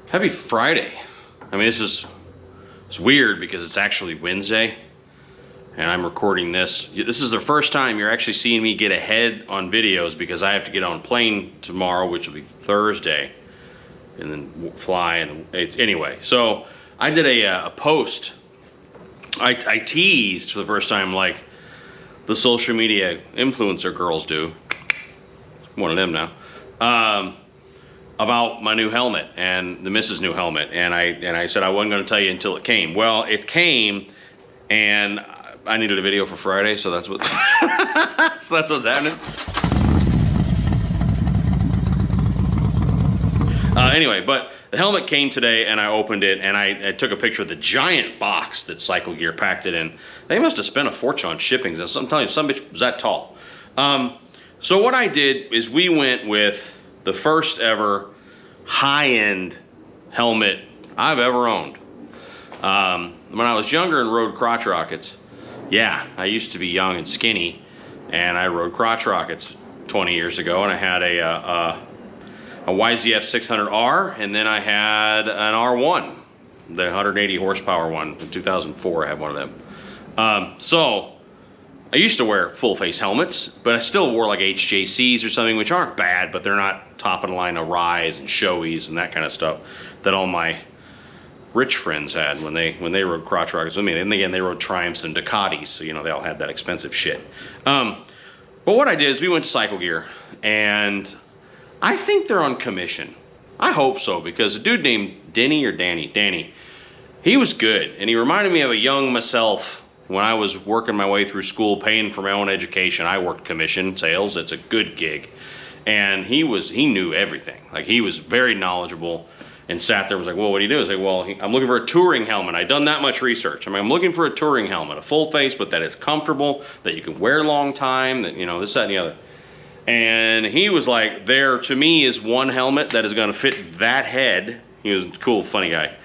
Happy Friday. I mean, it's weird because it's actually Wednesday and I'm recording this. This is the first time you're actually seeing me get ahead on videos because I have to get on a plane tomorrow, which will be Thursday, and then fly. And it's anyway. So I did a post. I teased for the first time, like the social media influencer girls do. One of them now. About my new helmet and the missus' new helmet, and I said I wasn't going to tell you until it came. Well, it came, and I needed a video for Friday, so that's what so that's what's happening. Anyway, but the helmet came today, and I opened it, and I took a picture of the giant box that Cycle Gear packed it in. They must have spent a fortune on shipping. I'm telling you, some bitch was that tall. So what I did is we went with the first ever high-end helmet I've ever owned. When I was younger and rode crotch rockets, yeah, I used to be young and skinny, and I rode crotch rockets 20 years ago, and I had a YZF 600R, and then I had an R1, the 180 horsepower one. In 2004, I had one of them. So I used to wear full face helmets, but I still wore like HJCs or something, which aren't bad, but they're not top of the line Arai's and Shoei's and that kind of stuff that all my rich friends had when they rode crotch rockets with me. And again, they rode Triumphs and Ducatis, so you know, they all had that expensive shit. But what I did is we went to Cycle Gear, and I think they're on commission. I hope so, because a dude named Danny, he was good, and he reminded me of a young myself. When I was working my way through school, paying for my own education, I worked commission sales. It's a good gig. And he knew everything. Like, he was very knowledgeable and sat there and was like, well, what do you do? I was like, well, I'm looking for a touring helmet. I'd done that much research. I mean, I'm looking for a touring helmet, a full face, but that is comfortable, that you can wear a long time, that, you know, this, that, and the other. And he was like, there to me is one helmet that is going to fit that head. He was a cool, funny guy.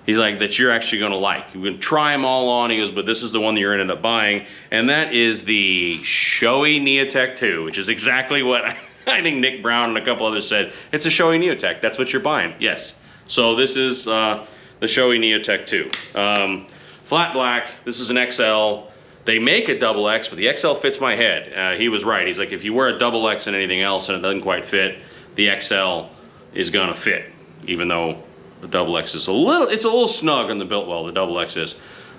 He's like, that you're actually going to like. You can try them all on. He goes, but this is the one that you're going to end up buying. And that is the Shoei Neotech II, which is exactly what I think Nick Brown and a couple others said. It's a Shoei Neotech. That's what you're buying. Yes. So this is the Shoei Neotech II. Flat black. This is an XL. They make a double X, but the XL fits my head. He was right. He's like, if you wear a double X and anything else and it doesn't quite fit, the XL is going to fit, even though the double X is it's a little snug on the built well, the double X is.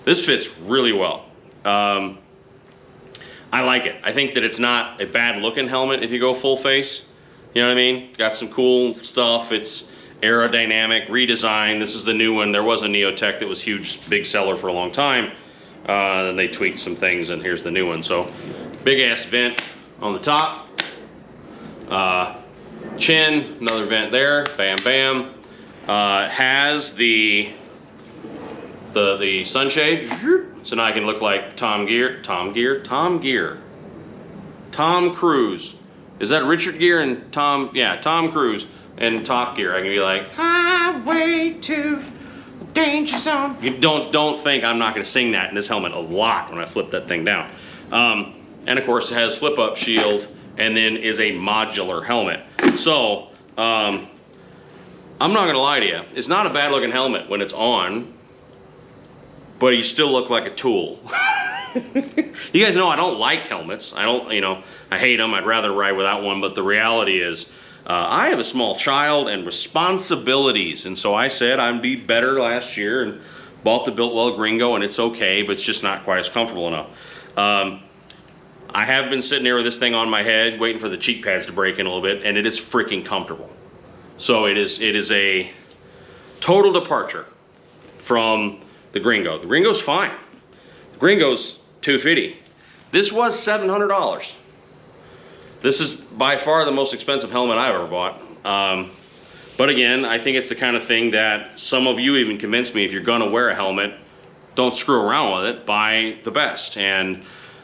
This fits really well. I like it. I think that it's not a bad looking helmet if you go full face. You know what I mean? Got some cool stuff. It's aerodynamic, redesigned. This is the new one. There was a Neotech that was huge, big seller for a long time. Then they tweaked some things, and here's the new one. So big ass vent on the top. Chin, another vent there. Bam, bam. Has the sunshade, so now I can look like Tom Cruise. Is that Richard Gere and Tom? Yeah, Tom Cruise and Top Gear. I can be like, highway to the danger zone. You don't think I'm not going to sing that in this helmet a lot when I flip that thing down. And of course it has flip up shield, and then is a modular helmet. So I'm not gonna lie to you, it's not a bad looking helmet when it's on, but you still look like a tool. You guys know I don't like helmets. I don't, you know, I hate them. I'd rather ride without one, but the reality is I have a small child and responsibilities, and so I said I'd be better last year and bought the Biltwell Gringo, and it's okay, but it's just not quite as comfortable enough. I have been sitting there with this thing on my head waiting for the cheek pads to break in a little bit, and it is freaking comfortable. So it is a total departure from the Gringo. The Gringo's fine. The Gringo's $250. This was $700. This is by far the most expensive helmet I've ever bought. But again, I think it's the kind of thing that some of you even convinced me, if you're gonna wear a helmet, don't screw around with it, buy the best. And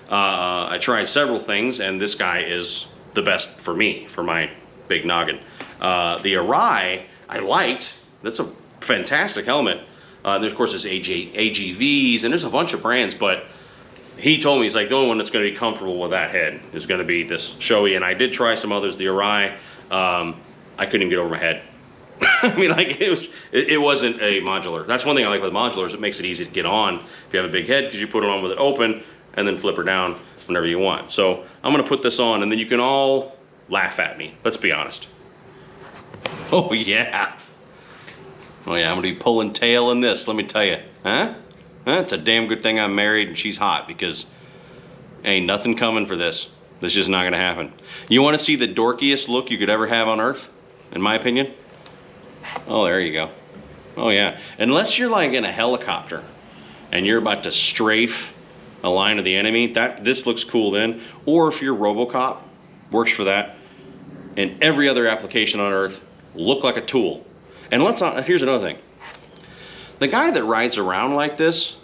I tried several things, and this guy is the best for me, for my big noggin. The Arai I liked. That's a fantastic helmet. There's of course there's AGVs, and there's a bunch of brands, but he told me, he's like, the only one that's going to be comfortable with that head is going to be this Shoei. And I did try some others, the Arai. I couldn't even get over my head. I mean, like it wasn't a modular. That's one thing I like with modulars. It makes it easy to get on if you have a big head, because you put it on with it open and then flip her down whenever you want. So I'm gonna put this on, and then you can all laugh at me. Let's be honest. Oh yeah. Oh yeah, I'm gonna be pulling tail in this, let me tell you. Huh? It's a damn good thing I'm married and she's hot, because ain't nothing coming for this. This is just not gonna happen. You wanna see the dorkiest look you could ever have on Earth, in my opinion? Oh, there you go. Oh yeah, unless you're like in a helicopter and you're about to strafe a line of the enemy, this looks cool then. Or if you're RoboCop, works for that. And every other application on Earth, look like a tool. And here's another thing. The guy that rides around like this,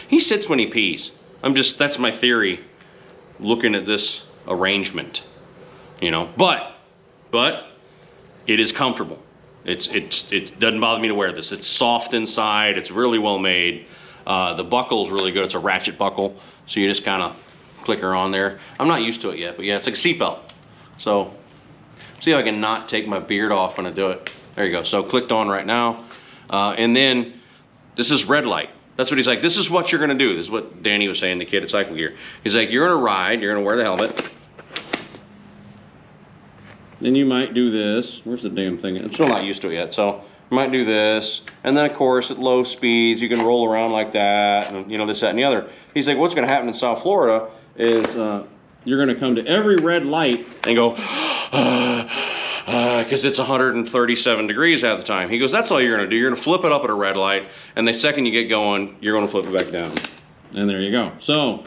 he sits when he pees. That's my theory, looking at this arrangement, you know. But it is comfortable. It doesn't bother me to wear this. It's soft inside, it's really well made. The buckle's really good. It's a ratchet buckle, so you just kind of click her on there. I'm not used to it yet, but yeah, it's like a seatbelt. So, see if I can not take my beard off when I do it. There you go. So clicked on right now. And then this is red light. That's what he's like. This is what you're gonna do. This is what Danny was saying, the kid at Cycle Gear. He's like, you're gonna ride, you're gonna wear the helmet. Then you might do this. Where's the damn thing? I'm still not used to it yet. So you might do this. And then of course at low speeds, you can roll around like that, and you know, this, that, and the other. He's like, what's gonna happen in South Florida is you're gonna come to every red light and go, because it's 137 degrees half the time. He goes, that's all you're gonna do. You're gonna flip it up at a red light, and the second you get going, you're gonna flip it back down. And there you go. So,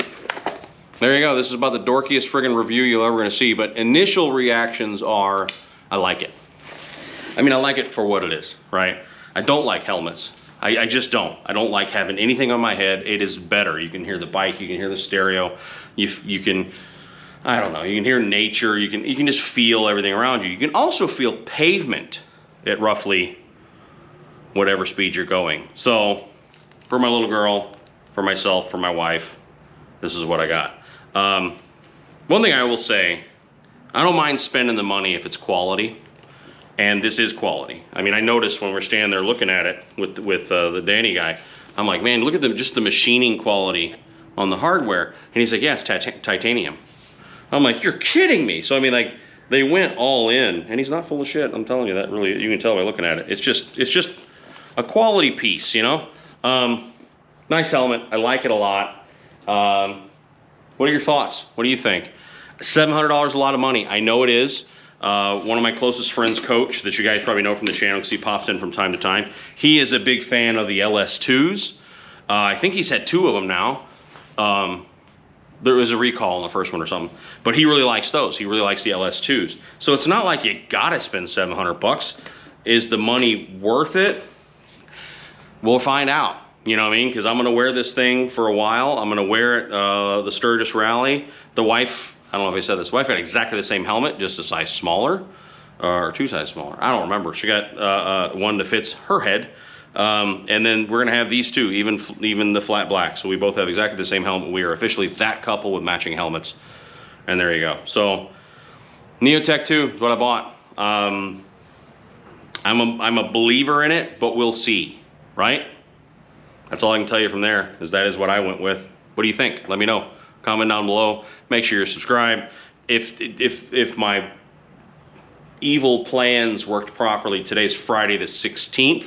there you go. This is about the dorkiest friggin' review you'll ever gonna see, but initial reactions are, I like it. I mean, I like it for what it is, right? I don't like helmets. I just don't. I don't like having anything on my head. It is better. You can hear the bike, you can hear the stereo, you can, I don't know, you can hear nature, you can just feel everything around you. You can also feel pavement at roughly whatever speed you're going. So for my little girl, for myself, for my wife, this is what I got. One thing I will say, I don't mind spending the money if it's quality, and this is quality. I mean, I noticed when we're standing there looking at it with the Danny guy, I'm like, man, look at just the machining quality on the hardware. And he's like, yeah, it's titanium. I'm like, you're kidding me. So I mean, like, they went all in, and he's not full of shit. I'm telling you that, really, you can tell by looking at it. It's just a quality piece, you know? Nice helmet, I like it a lot. What are your thoughts? What do you think? $700 is a lot of money. I know it is. One of my closest friends, Coach, that you guys probably know from the channel because he pops in from time to time. He is a big fan of the LS2s. I think he's had 2 of them now. There was a recall on the first one or something, but he really likes those. He really likes the LS2s. So it's not like you gotta spend 700 bucks. Is the money worth it? We'll find out, you know what I mean? Because I'm gonna wear this thing for a while. I'm gonna wear it the Sturgis Rally. The wife, I don't know if I said this, the wife got exactly the same helmet, just a size smaller, or 2 sizes smaller. I don't remember. She got one that fits her head. And then we're gonna have these 2, even the flat black. So we both have exactly the same helmet. We are officially that couple with matching helmets. And there you go. So Neotech II is what I bought. I'm a believer in it, but we'll see, right? That's all I can tell you from there, is that is what I went with. What do you think? Let me know. Comment down below. Make sure you're subscribed. If my evil plans worked properly, today's Friday the 16th.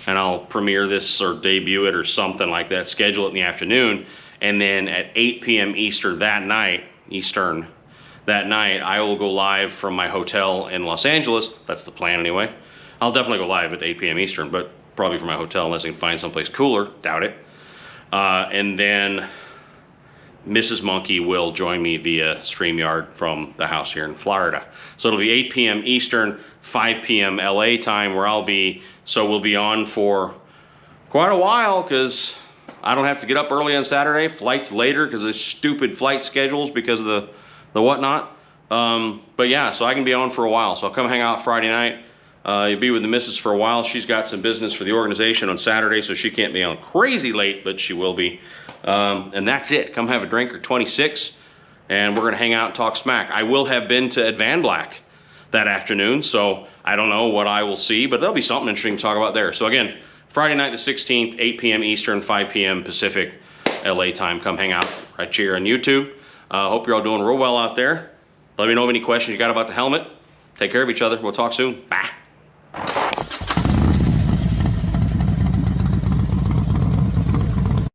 And I'll premiere this or debut it or something like that, schedule it in the afternoon, and then at 8 p.m. Eastern that night, I will go live from my hotel in Los Angeles. That's the plan anyway. I'll definitely go live at 8 p.m. Eastern, but probably from my hotel unless I can find someplace cooler, doubt it. And then Mrs. Monkey will join me via StreamYard from the house here in Florida. So it'll be 8 p.m. Eastern, 5 p.m. LA time where I'll be. So we'll be on for quite a while because I don't have to get up early on Saturday. Flights later because of stupid flight schedules because of the whatnot. But yeah, so I can be on for a while. So I'll come hang out Friday night. You'll be with the missus for a while. She's got some business for the organization on Saturday, so she can't be on crazy late, but she will be. And that's it. Come have a drink or 26, and we're gonna hang out and talk smack. I will have been to Van Black that afternoon, so I don't know what I will see, but there'll be something interesting to talk about there. So again, Friday night the 16th, 8 p.m. Eastern, 5 p.m. Pacific, LA time. Come hang out right here on YouTube. Hope you're all doing real well out there. Let me know of any questions you got about the helmet. Take care of each other. We'll talk soon. Bye.